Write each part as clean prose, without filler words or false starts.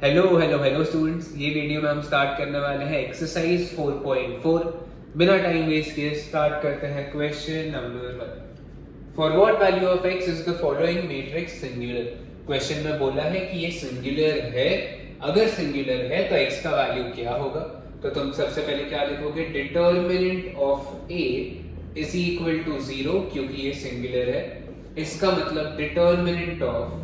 Hello students, ये video में हम स्टार्ट करने वाले हैं एक्सरसाइज 4.4। बिना टाइम वेस्ट किए स्टार्ट करते हैं question number 1। For what value of x is the following matrix singular. Question में बोला है कि ये सिंगुलर है, अगर सिंगुलर है तो x का वैल्यू क्या होगा। तो तुम सबसे पहले क्या लिखोगे, determinant of a is equal to 0, क्योंकि ये सिंगुलर है। इसका मतलब determinant of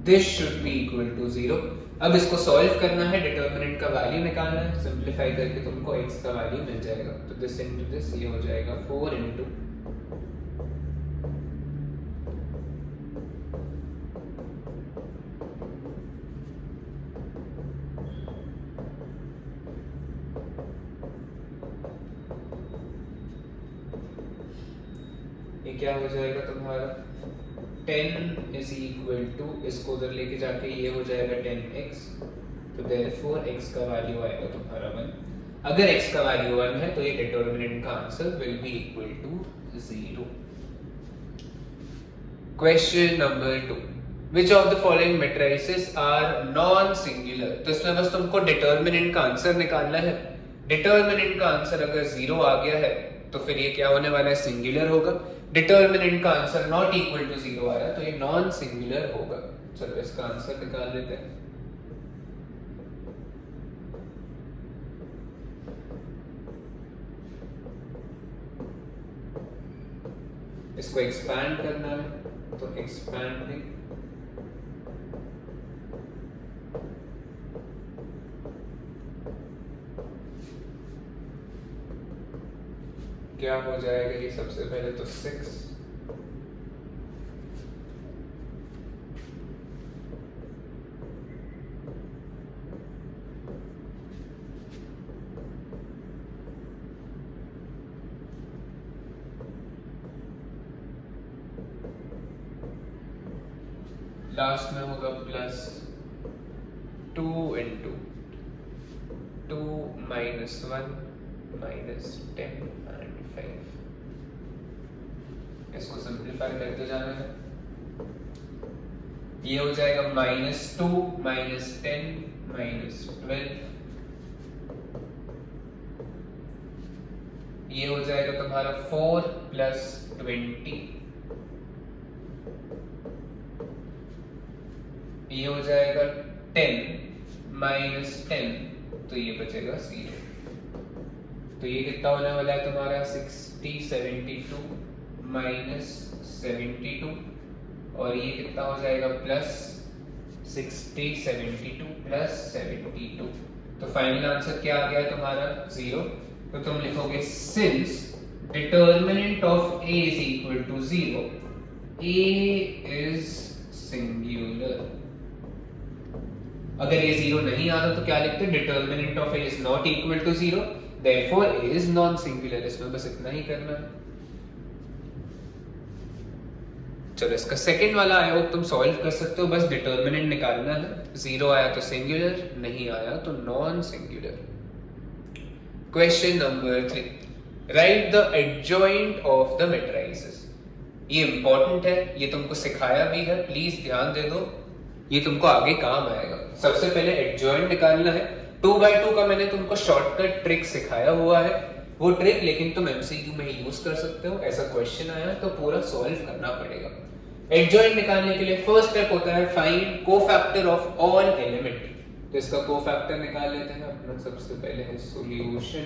this should be equal to 0। अब इसको सॉल्व करना है, डिटर्मिनेंट का वैल्यू निकालना है। सिंप्लीफाई करके तुमको x का वैल्यू मिल जाएगा। तो दिस इनटू दिस ये हो जाएगा 4 इनटू ये क्या हो जाएगा तुम्हारा 10 इज इक्वल टू, इसको उधर लेके जाके ये हो जाएगा 10x। तो देयरफॉर x का वैल्यू आएगा तुम्हारा 1। अगर x का वैल्यू 1 है तो ये डिटर्मिनेंट का answer will be equal to 0। Question number 2, which of the following matrices are non singular। तो इसमें बस तुमको डिटर्मिनेंट का आंसर निकालना है। डिटर्मिनेंट का आंसर अगर 0 आ गया है तो फिर ये क्या होने वाला है, सिंगुलर होगा। डिटर्मिनेंट का आंसर नॉट इक्वल टू 0 आ रहा है तो ये नॉन सिंगुलर होगा। चलो इसका आंसर निकाल लेते हैं। इसको एक्सपैंड करना है तो एक्सपैंडिंग क्या हो जाएगा, ये सबसे पहले तो 6 लास्ट में होगा plus 2 into 2 minus 1 minus 10 and 5। इसको सिंप्लीफाई करते जाना है। ये हो जाएगा -2 माइनस 10 माइनस 12। ये हो जाएगा तुम्हारा 4 प्लस 20। ये हो जाएगा 10 माइनस 10, तो ये बचेगा 0। तो ये कितना होने वाला है तुम्हारा 60 72 माइनस 72, और ये कितना हो जाएगा प्लस 60 72 प्लस 72। तो फाइनल आंसर क्या आ गया है तुम्हारा 0। तो तुम लिखोगे since determinant of a is equal to 0, a is singular. अगर ये 0 नहीं आ रहा तो क्या लिखते हैं, determinant of a is not equal to 0, therefore a is non singular. इसमें बस इतना ही करना है। चलो इसका सेकंड वाला आया हो तुम सॉल्व कर सकते हो, बस डिटर्मिनेंट निकालना है। 0 आया तो सिंगुलर, नहीं आया तो non singular. Question number 3, right the adjoint of the matrices. ये इंपॉर्टेंट है, ये तुमको सिखाया भी है, प्लीज ध्यान दे दो, ये तुमको आगे काम आएगा। सबसे पहले एडजॉइंट निकालना है। 2/2 का मैंने तुमको शॉर्टकट ट्रिक सिखाया हुआ है, वो ट्रिक लेकिन तुम एमसीक्यू में ही यूज कर सकते हो। ऐसा क्वेश्चन आया तो पूरा सॉल्व करना पड़ेगा। एडजॉइंट निकालने के लिए फर्स्ट स्टेप होता है find cofactor of all element. तो इसका कोफैक्टर निकाल लेते हैं अपना। सबसे पहले है सॉल्यूशन।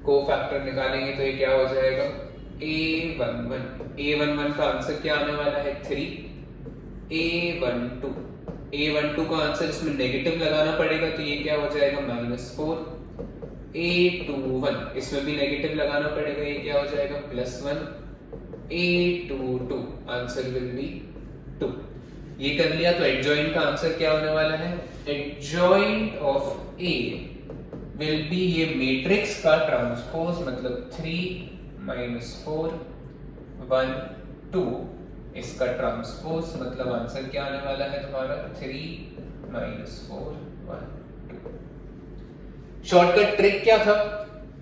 कोफैक्टर निकालेंगे तो ये क्या हो जाएगा, a11 का आंसर क्या आने वाला है 3। a12 का आंसर इसमें नेगेटिव लगाना पड़ेगा तो ये क्या हो जाएगा -4। a21 इसमें भी नेगेटिव लगाना पड़ेगा, ये क्या हो जाएगा +1। a22 answer will B 2। ये कर लिया तो एडजॉइंट का आंसर क्या होने वाला है, adjoint of a will be ये मैट्रिक्स का ट्रांसपोज, मतलब 3 -4 1 2, इसका ट्रांसपोज मतलब आंसर क्या आने वाला है तुम्हारा 3 -4 1 2। शॉर्टकट ट्रिक क्या था,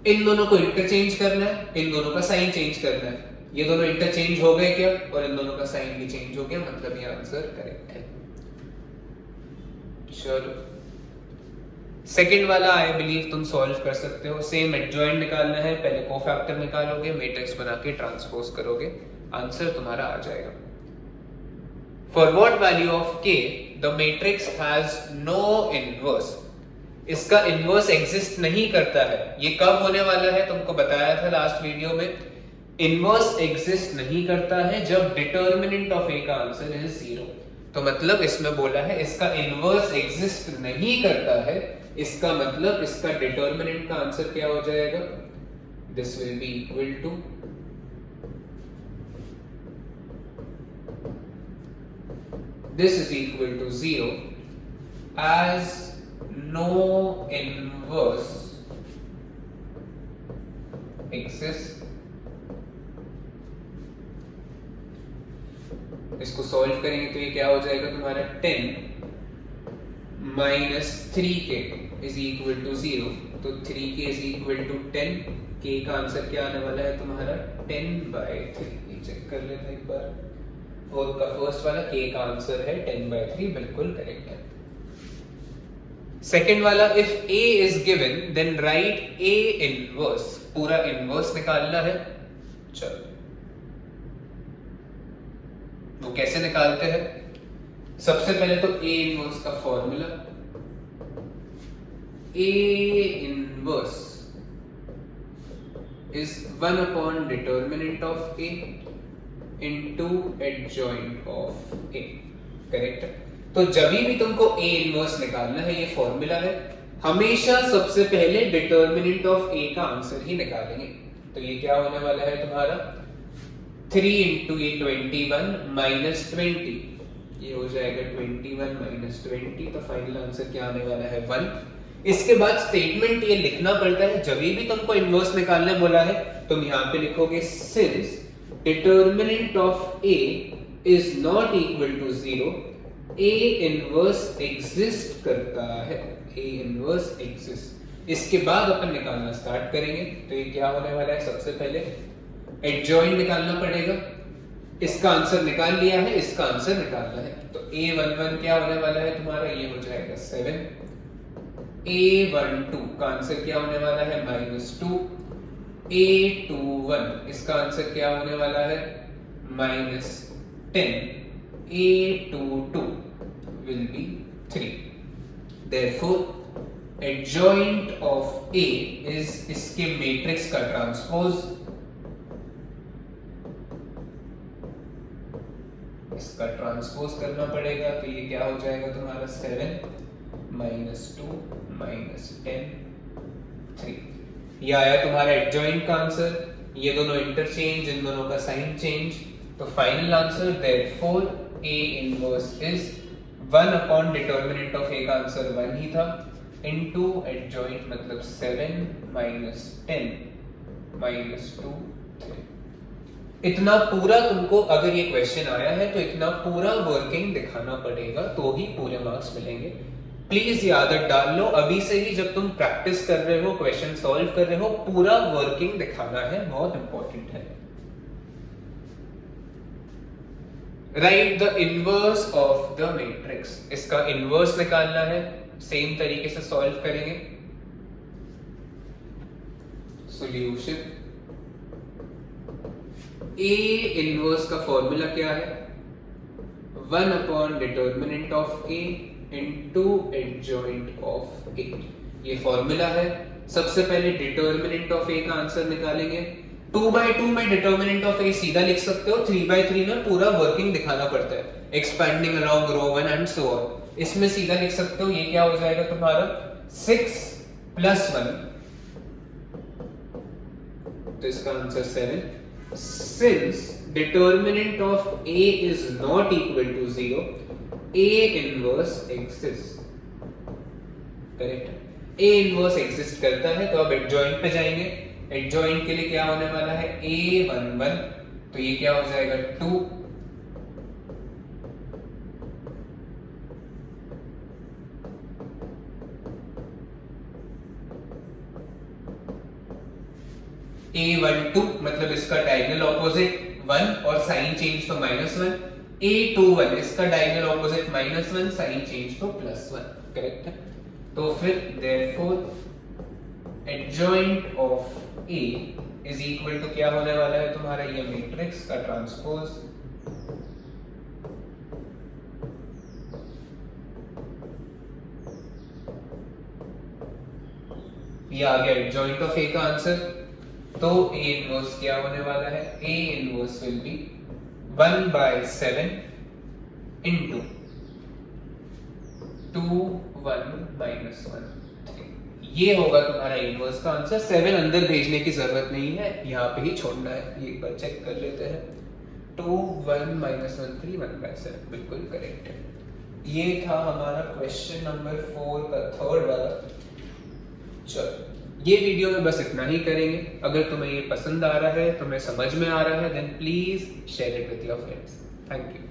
इन दोनों को इंटरचेंज करना है, इन दोनों का साइन चेंज करना है। ये दोनों इंटरचेंज हो गए क्या, और इन दोनों का साइन भी चेंज हो गया, मतलब ये आंसर करेक्ट है। चलो सेकंड वाला आई बिलीव तुम सॉल्व कर सकते हो। सेम एडजॉइंट निकालना है, पहले कोफैक्टर निकालोगे, मैट्रिक्स बना के ट्रांसपोज करोगे, आंसर तुम्हारा आ जाएगा। For what value of k the matrix has no inverse, इसका इनवर्स एग्जिस्ट नहीं करता है। ये कब होने वाला है, तुमको बताया था लास्ट वीडियो में। इनवर्स एग्जिस्ट नहीं करता है जब डिटर्मिनेंट ऑफ a का आंसर इज 0। तो मतलब इसमें बोला है इसका इनवर्स एग्जिस्ट नहीं करता है, इसका मतलब इसका डिटर्मिनेंट का आंसर क्या हो जाएगा, this will be equal to this is equal to 0 as no inverse exists। इसको सॉल्व करेंगे तो ये क्या हो जाएगा तुम्हारा 10 minus 3k is equal to 0, तो 3k is equal to 10, k का आंसर क्या आने वाला है तुम्हारा 10/3। ये चेक कर लेते हैं एक बार, फोर्थ का फर्स्ट वाला k का आंसर है 10/3, बिल्कुल करेक्ट है। सेकेंड वाला if a is given then write a inverse, पूरा इनवर्स निकालना है। चलो वो कैसे निकालते हैं, सबसे पहले तो a इनवर्स का formula, a inverse is 1 upon determinant of a into adjoint of a, correct. तो जब भी तुमको a इनवर्स निकालना है, ये फॉर्मूला है, हमेशा सबसे पहले डिटर्मिनेंट ऑफ a का आंसर ही निकालेंगे। तो ये क्या होने वाला है तुम्हारा 3 इंटू ये 21 माइनस 20, ये हो जाएगा 21 माइनस 20, तो फाइनल आंसर क्या आने वाला है 1। इसके बाद स्टेटमेंट ये लिखना पड़ता है, जब भी तुमको इनवर्स निकालने बोला है तुम यहाँ पे लिखोगे since determinant of a is not equal to 0 a inverse exist करता है, a इनवर्स एग्जिस्ट। इसके बाद अपन निकालना स्टार्ट करेंगे। तो ये क्या होने वाला है, सबसे पहले एडजॉइंट निकालना पड़ेगा, इसका आंसर निकाल लिया है, इसका आंसर निकालना है। तो a11 क्या होने वाला है तुम्हारा, ये हो जाएगा 7, a12 का आंसर क्या होने वाला है -2, a21 इसका आंसर क्या होने वाला है -10, a22 will be 3। therefore adjoint of a is इसके मैट्रिक्स का ट्रांसपोज, इसका ट्रांसपोज करना पड़ेगा। तो ये क्या हो जाएगा तुम्हारा 7 -2 -10 3, ये आया तुम्हारा एडजॉइंट का आंसर। ये दोनों इंटरचेंज, इन दोनों का साइन चेंज, तो final answer therefore a inverse is 1 upon determinant of a का आंसर 1 ही था, इनटू एडजॉइंट मतलब 7 -10 -2 3। इतना पूरा तुमको, अगर ये क्वेश्चन आया है तो इतना पूरा वर्किंग दिखाना पड़ेगा, तो ही पूरे मार्क्स मिलेंगे। प्लीज ये आदत डाल लो अभी से ही, जब तुम प्रैक्टिस कर रहे हो, क्वेश्चन सॉल्व कर रहे हो, पूरा वर्किंग दिखाना है, बहुत इंपॉर्टेंट है। Right the inverse of the matrix, इसका इनवर्स निकालना है, सेम तरीके से सॉल्व करेंगे। सॉल्यूशन, a इनवर्स का फॉर्मूला क्या है, 1 upon determinant of a into adjoint of a, ये फॉर्मूला है। सबसे पहले डिटर्मिनेंट ऑफ a का आंसर निकालेंगे। 2/2 में डिटर्मिनेंट ऑफ a सीधा लिख सकते हो, 3/3 में पूरा वर्किंग दिखाना पड़ता है, expanding along row 1 and so on. इसमें सीधा लिख सकते हो, ये क्या हो जाएगा तुम्हारा 6 + 1, तो इसका answer 7। Since determinant of a is not equal to 0, a inverse exists, correct. a inverse exist करता है, तो अब एडजॉइंट पे जाएंगे। एडजॉइंट के लिए क्या होने वाला है a11, तो ये क्या हो जाएगा 2, A12 मतलब इसका डायगोनल ऑपोजिट 1 और साइन चेंज तो -1, A21 इसका डायगोनल ऑपोजिट -1 साइन चेंज तो +1, करेक्ट है। तो फिर therefore adjoint of A is equal to क्या होने वाला है तुम्हारा ये मैट्रिक्स का ट्रांसपोज, ये आ गया adjoint of A का आंसर। तो A इनवर्स क्या होने वाला है, A inverse will be 1/7 into 2 1 -1 3, ये होगा तुम्हारा इनवर्स का आंसर। 7 अंदर भेजने की जरूरत नहीं है, यहाँ पे ही छोड़ना है। ये एक बार चेक कर लेते हैं। 2 1 -1 3 1/7 बिल्कुल करेक्ट है। ये था हमारा क्वेश्चन नंबर 4 का थर्ड वाला। चलो ये वीडियो में बस इतना ही करेंगे। अगर तुम्हें ये पसंद आ रहा है, तुम्हें समझ में आ रहा है, then please share it with your friends. Thank you.